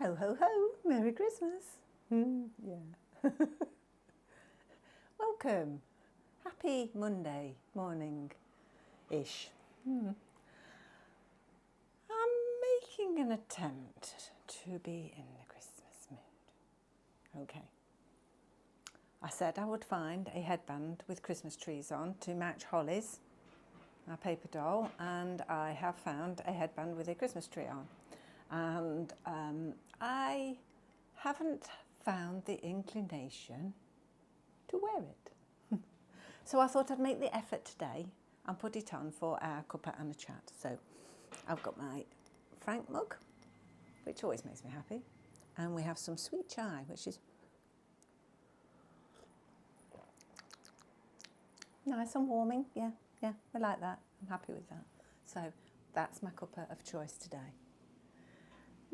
Ho, ho, ho, Merry Christmas. Yeah. Welcome. Happy Monday morning-ish. I'm making an attempt to be in the Christmas mood. Okay. I said I would find a headband with Christmas trees on to match Holly's, our paper doll, and I have found a headband with a Christmas tree on. And I haven't found the inclination to wear it. So I thought I'd make the effort today and put it on for our cuppa and a chat. So I've got my Frank mug, which always makes me happy, and we have some sweet chai, which is nice and warming. Yeah, I like that. I'm happy with that. So that's my cuppa of choice today.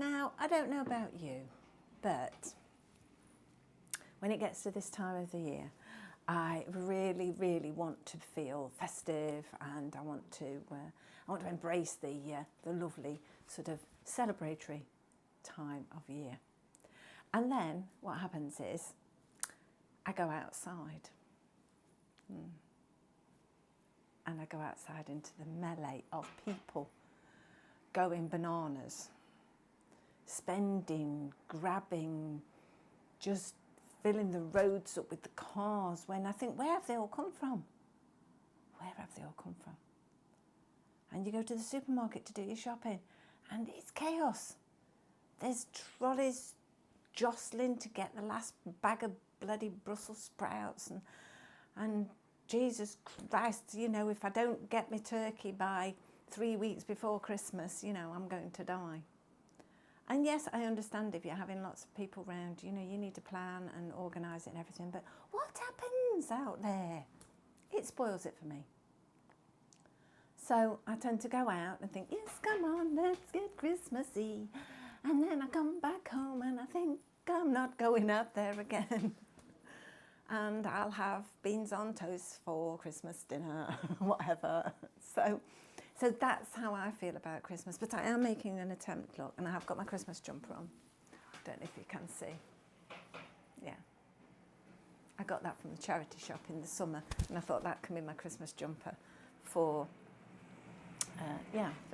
Now, I don't know about you, but when it gets to this time of the year, I really, really want to feel festive, and I want to embrace the lovely sort of celebratory time of year. And then what happens is I go outside. And I go outside into the melee of people going bananas, spending, grabbing, just filling the roads up with the cars, when I think, where have they all come from? Where have they all come from? And you go to the supermarket to do your shopping and it's chaos. There's trolleys jostling to get the last bag of bloody Brussels sprouts, and Jesus Christ, if I don't get my turkey by 3 weeks before Christmas, I'm going to die. And yes, I understand if you're having lots of people round, you need to plan and organise it and everything, but what happens out there? It spoils it for me. So I tend to go out and think, yes, come on, let's get Christmassy. And then I come back home and I think, I'm not going out there again. And I'll have beans on toast for Christmas dinner, whatever. So that's how I feel about Christmas. But I am making an attempt, look, and I have got my Christmas jumper on. Don't know if you can see. Yeah. I got that from the charity shop in the summer, and I thought that can be my Christmas jumper for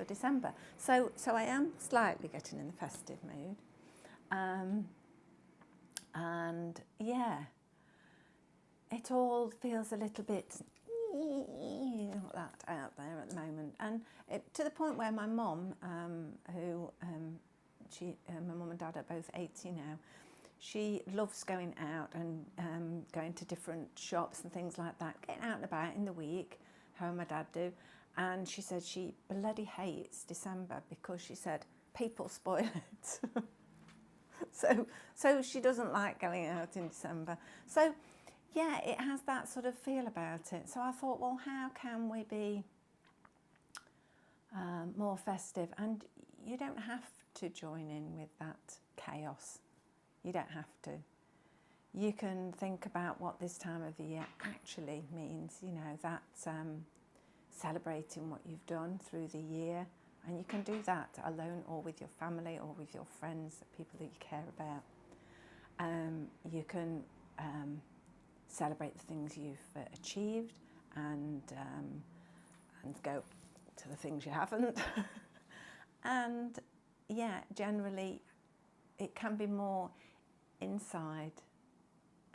December. So I am slightly getting in the festive mood. And yeah, it all feels a little bit like that out there at the moment, and to the point where my mum, my mum and dad are both 80 now, she loves going out and going to different shops and things like that, getting out and about in the week, her and my dad do. And she said she bloody hates December because she said people spoil it. So she doesn't like going out in December. So yeah, it has that sort of feel about it. So I thought, well, how can we be more festive? And you don't have to join in with that chaos. You don't have to. You can think about what this time of the year actually means, that celebrating what you've done through the year. And you can do that alone or with your family or with your friends, people that you care about. You can celebrate the things you've achieved and go to the things you haven't. And yeah, generally it can be more inside.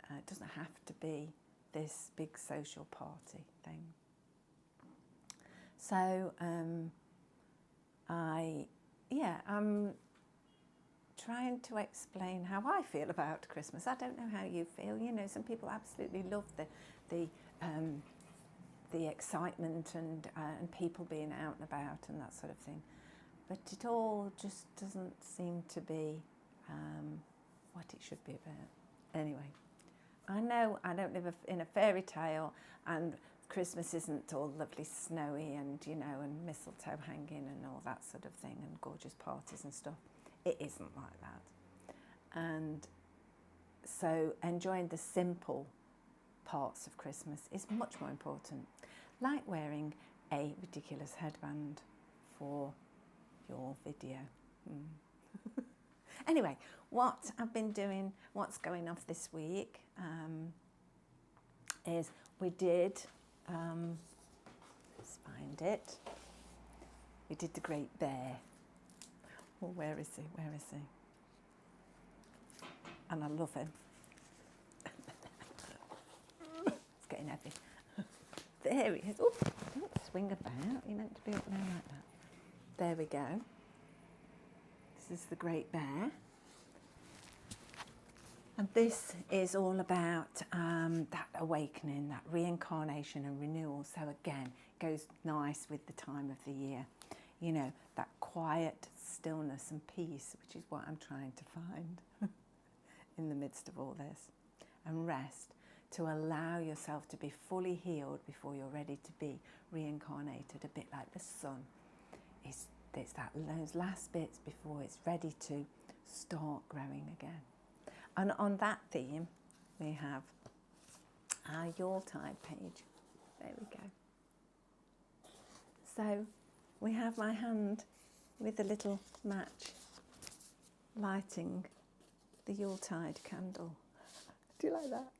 It doesn't have to be this big social party thing. So I'm trying to explain how I feel about Christmas. I don't know how you feel. Some people absolutely love the excitement and people being out and about and that sort of thing. But it all just doesn't seem to be what it should be about. Anyway, I know I don't live in a fairy tale, and Christmas isn't all lovely snowy and and mistletoe hanging and all that sort of thing and gorgeous parties and stuff. It isn't like that. And so enjoying the simple parts of Christmas is much more important, like wearing a ridiculous headband for your video. Anyway, what I've been doing, what's going off this week, is we did, let's find it, we did the Great Bear. Well, where is he? Where is he? And I love him. It's getting heavy. There he is. Oh, don't swing about. You're meant to be up there like that. There we go. This is the Great Bear. And this is all about that awakening, that reincarnation and renewal. So again, it goes nice with the time of the year. You know, that quiet stillness and peace, which is what I'm trying to find in the midst of all this. And rest, to allow yourself to be fully healed before you're ready to be reincarnated, a bit like the sun. It's those last bits before it's ready to start growing again. And on that theme, we have our Yuletide page. There we go. So we have my hand with a little match lighting the Yuletide candle. Do you like that?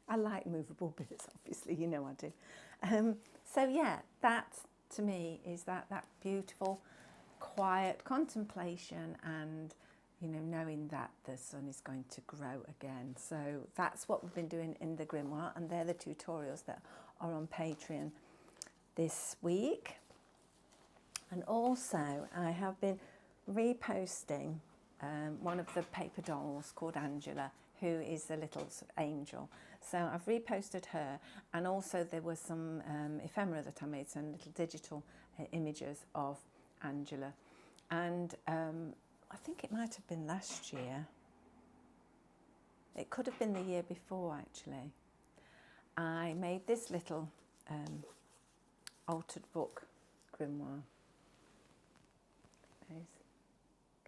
I like movable bits, obviously, you know I do. So yeah, that to me is that beautiful, quiet contemplation and, you know, knowing that the sun is going to grow again. So that's what we've been doing in the grimoire, and they're the tutorials that are on Patreon this week. And also I have been reposting one of the paper dolls called Angela, who is a little angel. So I've reposted her, and also there was some ephemera that I made, some little digital images of Angela. And I think it might have been last year. It could have been the year before, actually. I made this little altered book grimoire.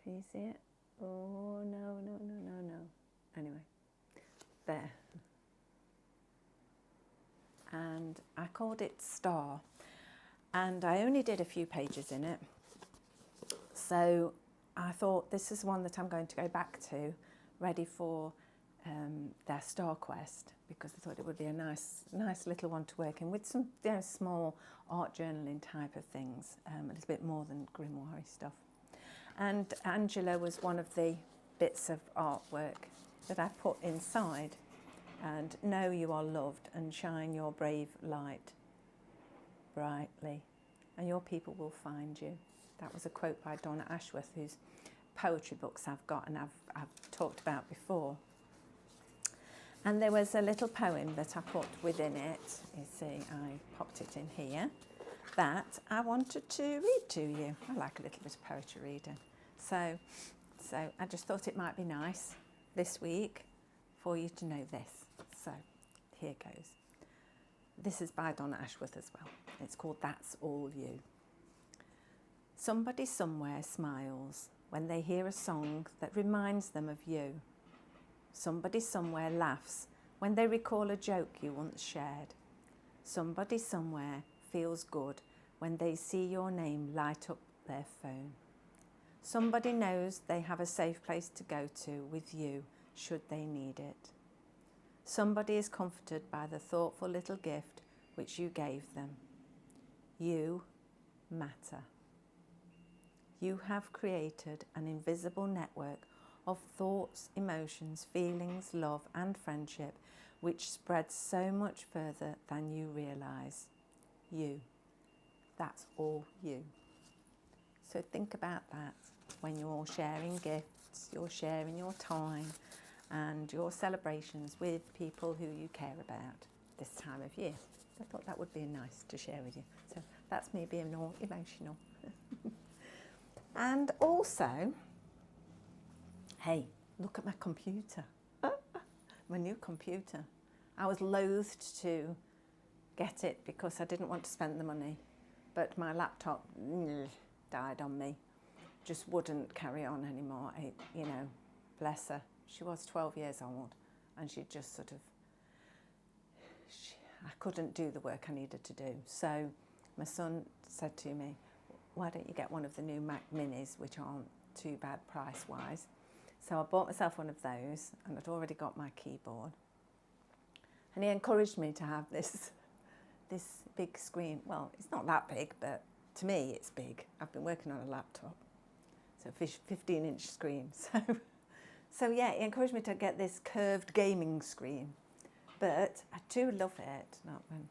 Can you see it? Oh, no. Anyway, there. And I called it Star. And I only did a few pages in it. So I thought this is one that I'm going to go back to, ready for their Star Quest, because I thought it would be a nice little one to work in with some, you know, small art journaling type of things, a little bit more than grimoire stuff. And Angela was one of the bits of artwork that I put inside. And know you are loved and shine your brave light brightly, and your people will find you. That was a quote by Donna Ashworth, whose poetry books I've got and I've talked about before. And there was a little poem that I put within it. You see, I popped it in here, that I wanted to read to you. I like a little bit of poetry reading. So I just thought it might be nice this week for you to know this. So here goes. This is by Donna Ashworth as well. It's called That's All You. Somebody somewhere smiles when they hear a song that reminds them of you. Somebody somewhere laughs when they recall a joke you once shared. Somebody somewhere feels good when they see your name light up their phone. Somebody knows they have a safe place to go to with you should they need it. Somebody is comforted by the thoughtful little gift which you gave them. You matter. You have created an invisible network of thoughts, emotions, feelings, love and friendship which spreads so much further than you realise. You. That's all you. So think about that when you're sharing gifts, you're sharing your time and your celebrations with people who you care about this time of year. I thought that would be nice to share with you. So that's me being all emotional. And also, hey, look at my computer. My new computer. I was loathed to get it because I didn't want to spend the money, but my laptop died on me. Just wouldn't carry on anymore. You know, bless her. She was 12 years old and she just sort of, I couldn't do the work I needed to do. So my son said to me, why don't you get one of the new Mac Minis, which aren't too bad price-wise. So I bought myself one of those, and I'd already got my keyboard. And he encouraged me to have this big screen. Well, it's not that big, but to me it's big. I've been working on a laptop, so 15-inch screen. So yeah, he encouraged me to get this curved gaming screen. But I do love it. Not when,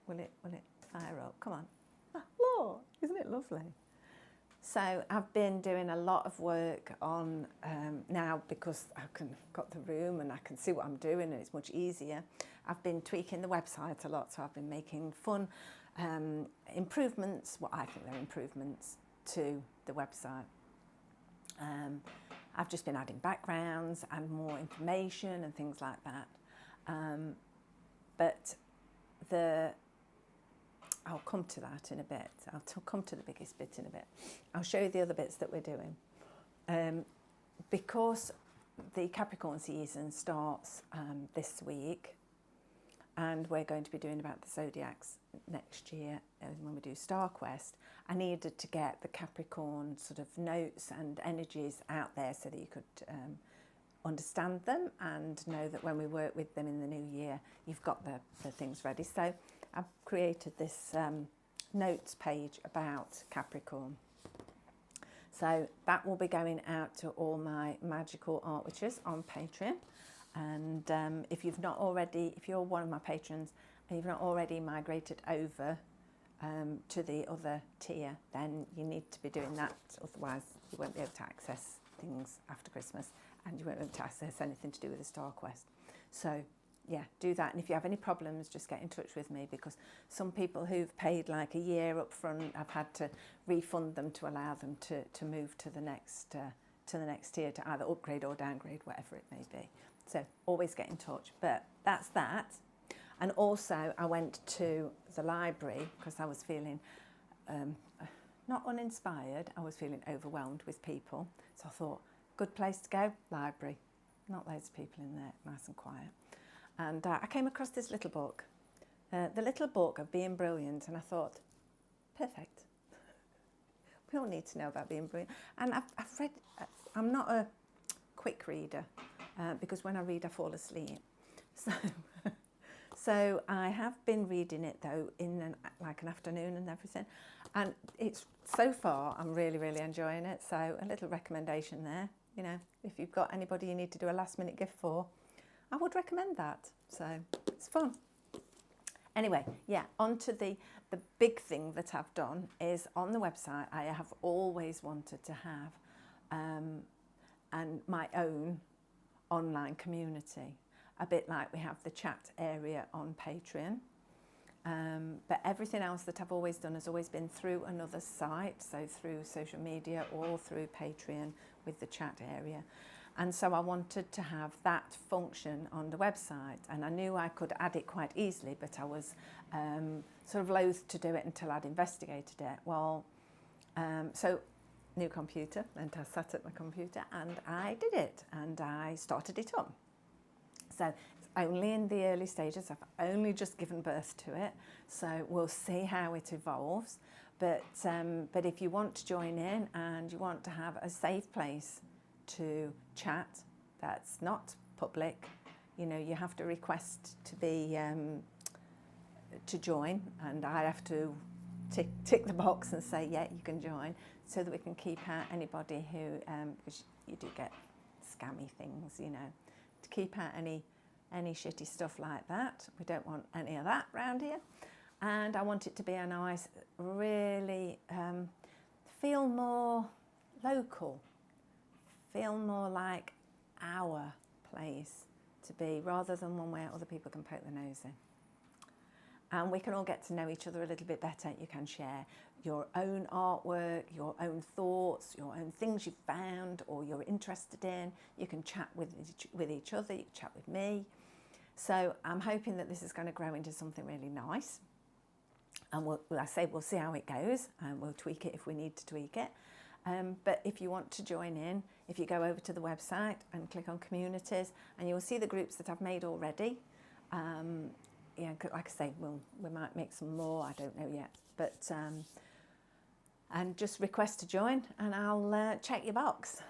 will it fire up? Come on. Ah, look, isn't it lovely? So I've been doing a lot of work on now, because I've got the room and I can see what I'm doing and it's much easier. I've been tweaking the website a lot, so I've been making fun improvements, what I think they're improvements to the website. I've just been adding backgrounds and more information and things like that. But I'll come to that in a bit. I'll come to the biggest bit in a bit. I'll show you the other bits that we're doing. Because the Capricorn season starts this week, and we're going to be doing about the zodiacs next year when we do Star Quest, I needed to get the Capricorn sort of notes and energies out there so that you could understand them and know that when we work with them in the new year, you've got the things ready. So I've created this notes page about Capricorn. So that will be going out to all my magical art witches on Patreon. And if you're one of my patrons and you've not already migrated over to the other tier, then you need to be doing that. Otherwise, you won't be able to access things after Christmas, and you won't be able to access anything to do with the Star Quest. So yeah, do that. And if you have any problems, just get in touch with me, because some people who've paid like a year up front, I've had to refund them to allow them to move to the next tier, to either upgrade or downgrade, whatever it may be. So always get in touch. But that's that. And also I went to the library because I was feeling not uninspired, I was feeling overwhelmed with people. So I thought, good place to go, library. Not loads of people in there, nice and quiet. And I came across this little book, the little book of being brilliant, and I thought, perfect. We all need to know about being brilliant. And I've read, I'm not a quick reader, because when I read I fall asleep. So I have been reading it though in an afternoon and everything. And it's, so far, I'm really, really enjoying it. So a little recommendation there, you know, if you've got anybody you need to do a last minute gift for, I would recommend that. So it's fun. Anyway, yeah, on to the big thing that I've done is on the website, I have always wanted to have my own online community, a bit like we have the chat area on Patreon. But everything else that I've always done has always been through another site, so through social media or through Patreon with the chat area. And so I wanted to have that function on the website, and I knew I could add it quite easily, but I was sort of loath to do it until I'd investigated it. Well, so new computer, and I sat at my computer and I did it, and I started it up. So it's only in the early stages. I've only just given birth to it, so we'll see how it evolves. But if you want to join in and you want to have a safe place to chat that's not public, you know, you have to request to be to join, and I have to tick the box and say yeah, you can join, so that we can keep out anybody who because you do get scammy things, you know, to keep out any shitty stuff like that. We don't want any of that around here. And I want it to be a nice, really feel more local, feel more like our place to be, rather than one where other people can poke their nose in. And we can all get to know each other a little bit better. You can share your own artwork, your own thoughts, your own things you've found or you're interested in. You can chat with each other, you can chat with me. So I'm hoping that this is going to grow into something really nice. And we'll see how it goes, and we'll tweak it if we need to tweak it. But if you want to join in, if you go over to the website and click on communities, and you'll see the groups that I've made already. Yeah, like I say, we might make some more, I don't know yet. But and just request to join, and I'll check your box,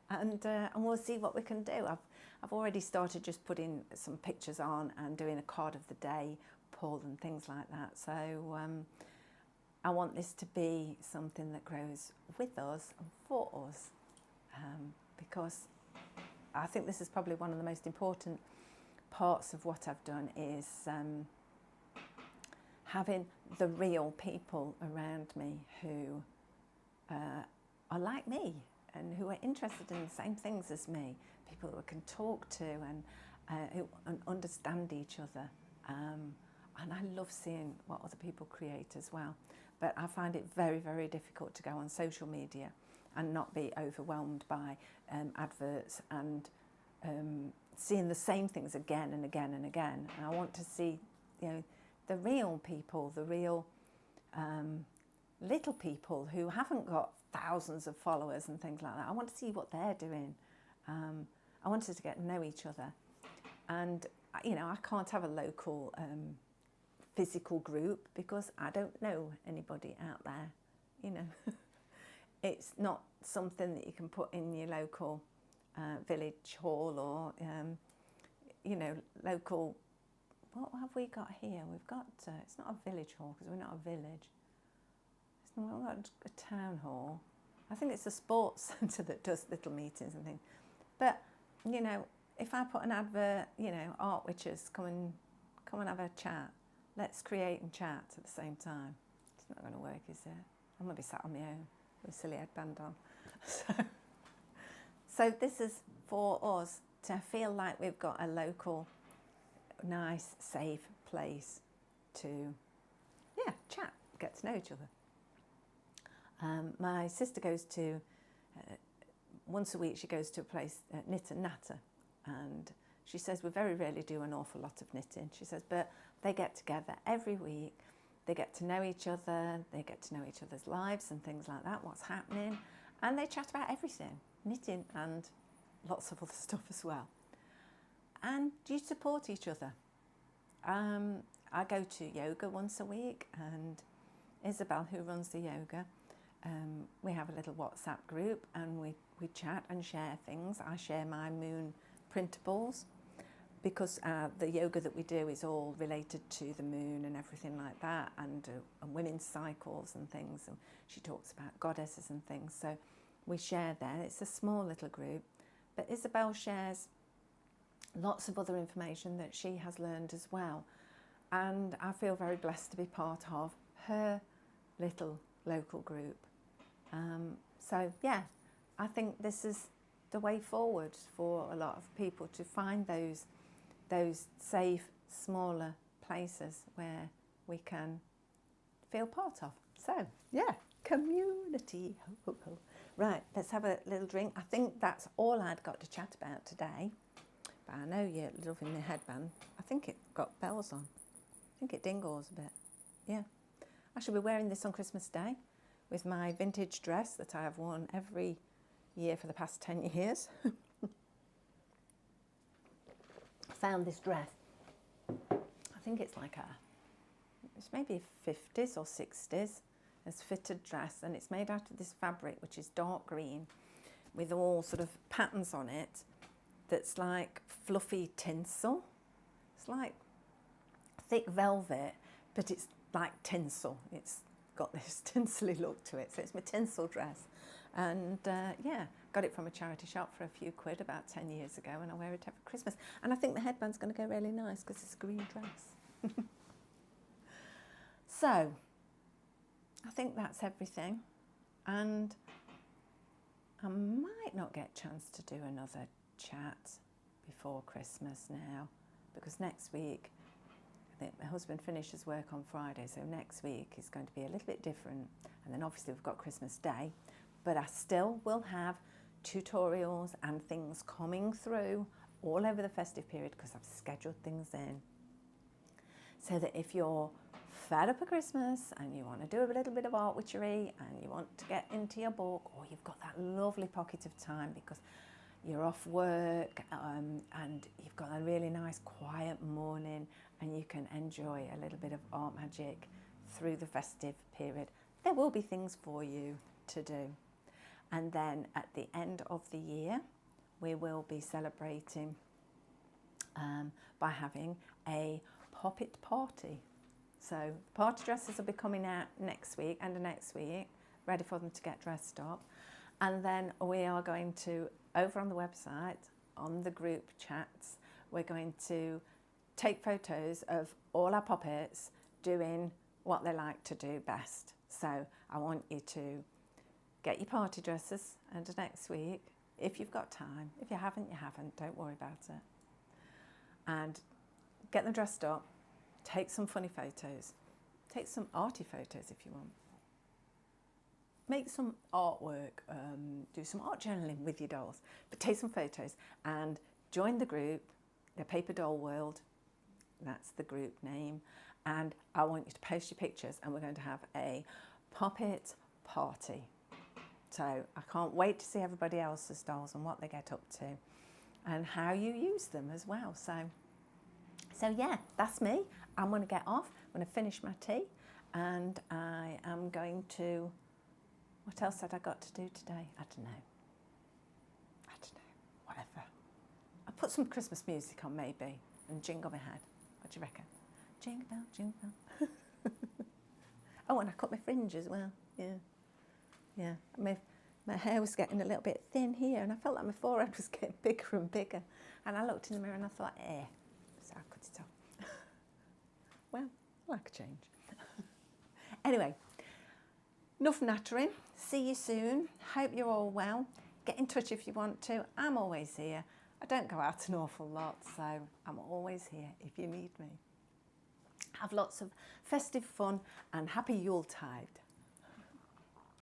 and we'll see what we can do. I've already started just putting some pictures on and doing a card of the day pull and things like that. So I want this to be something that grows with us and for us, because I think this is probably one of the most important parts of what I've done is having the real people around me who are like me and who are interested in the same things as me, people who I can talk to and understand each other. And I love seeing what other people create as well. But I find it very, very difficult to go on social media and not be overwhelmed by adverts and seeing the same things again and again and again. And I want to see, the real people, the real little people who haven't got thousands of followers and things like that. I want to see what they're doing. I wanted to get to know each other. And, I can't have a local physical group because I don't know anybody out there, It's not something that you can put in your local village hall or, local. What have we got here? We've got, it's not a village hall because we're not a village. We've got a town hall. I think it's a sports centre that does little meetings and things. But, if I put an advert, art witches, come and have a chat. Let's create and chat at the same time. It's not going to work, is it? I'm going to be sat on my own with a silly headband on. So this is for us to feel like we've got a local, nice, safe place to, chat, get to know each other. My sister goes to, once a week she goes to a place, Knit and Natter, and she says we very rarely do an awful lot of knitting. She says, but they get together every week, they get to know each other, they get to know each other's lives and things like that, what's happening, and they chat about everything, knitting and lots of other stuff as well. And you support each other. I go to yoga once a week, and Isabel, who runs the yoga, we have a little WhatsApp group, and we chat and share things. I share my moon printables because the yoga that we do is all related to the moon and everything like that, and women's cycles and things. And she talks about goddesses and things. So we share there. It's a small little group, but Isabel shares lots of other information that she has learned as well. And I feel very blessed to be part of her little local group. I think this is the way forward for a lot of people, to find those safe, smaller places where we can feel part of. So, community. Right, let's have a little drink. I think that's all I'd got to chat about today. But I know you're loving the headband. I think it got bells on. I think it dingles a bit. Yeah. I shall be wearing this on Christmas Day with my vintage dress that I have worn every year for the past 10 years. I found this dress. I think it's it's maybe 50s or 60s. It's fitted dress, and it's made out of this fabric which is dark green with all sort of patterns on it that's like fluffy tinsel. It's like thick velvet, but it's like tinsel. It's got this tinsely look to it. So it's my tinsel dress. And got it from a charity shop for a few quid about 10 years ago, and I wear it every Christmas. And I think the headband's going to go really nice because it's a green dress. So, I think that's everything. And I might not get a chance to do another chat before Christmas now, because next week, I think my husband finishes work on Friday, so next week is going to be a little bit different. And then obviously we've got Christmas Day, but I still will have tutorials and things coming through all over the festive period because I've scheduled things in. So that if you're fed up at Christmas and you want to do a little bit of art witchery and you want to get into your book, or you've got that lovely pocket of time because you're off work and you've got a really nice quiet morning and you can enjoy a little bit of art magic through the festive period, there will be things for you to do. And then at the end of the year, we will be celebrating by having a pop-it party. So the party dresses will be coming out next week and the next week, ready for them to get dressed up. And then we are going to, over on the website, on the group chats, we're going to take photos of all our puppets doing what they like to do best. So I want you to get your party dresses under next week, if you've got time. If you haven't, you haven't, don't worry about it. And get them dressed up, take some funny photos, take some arty photos if you want. Make some artwork, do some art journaling with your dolls, but take some photos and join the group, the Paper Doll World, that's the group name, and I want you to post your pictures and we're going to have a puppet party. So I can't wait to see everybody else's dolls and what they get up to and how you use them as well. So yeah, that's me. I'm going to get off, I'm going to finish my tea, and I am going to, what else had I got to do today? I don't know, whatever. I'll put some Christmas music on maybe and jingle my head. What do you reckon? Jingle bell, jingle bell. Oh, and I cut my fringe as well, yeah. My hair was getting a little bit thin here and I felt like my forehead was getting bigger and bigger. And I looked in the mirror and I thought, so I cut it off. Well, I like a change. Anyway, enough nattering. See you soon. Hope you're all well. Get in touch if you want to. I'm always here. I don't go out an awful lot, so I'm always here if you need me. Have lots of festive fun and happy Yuletide.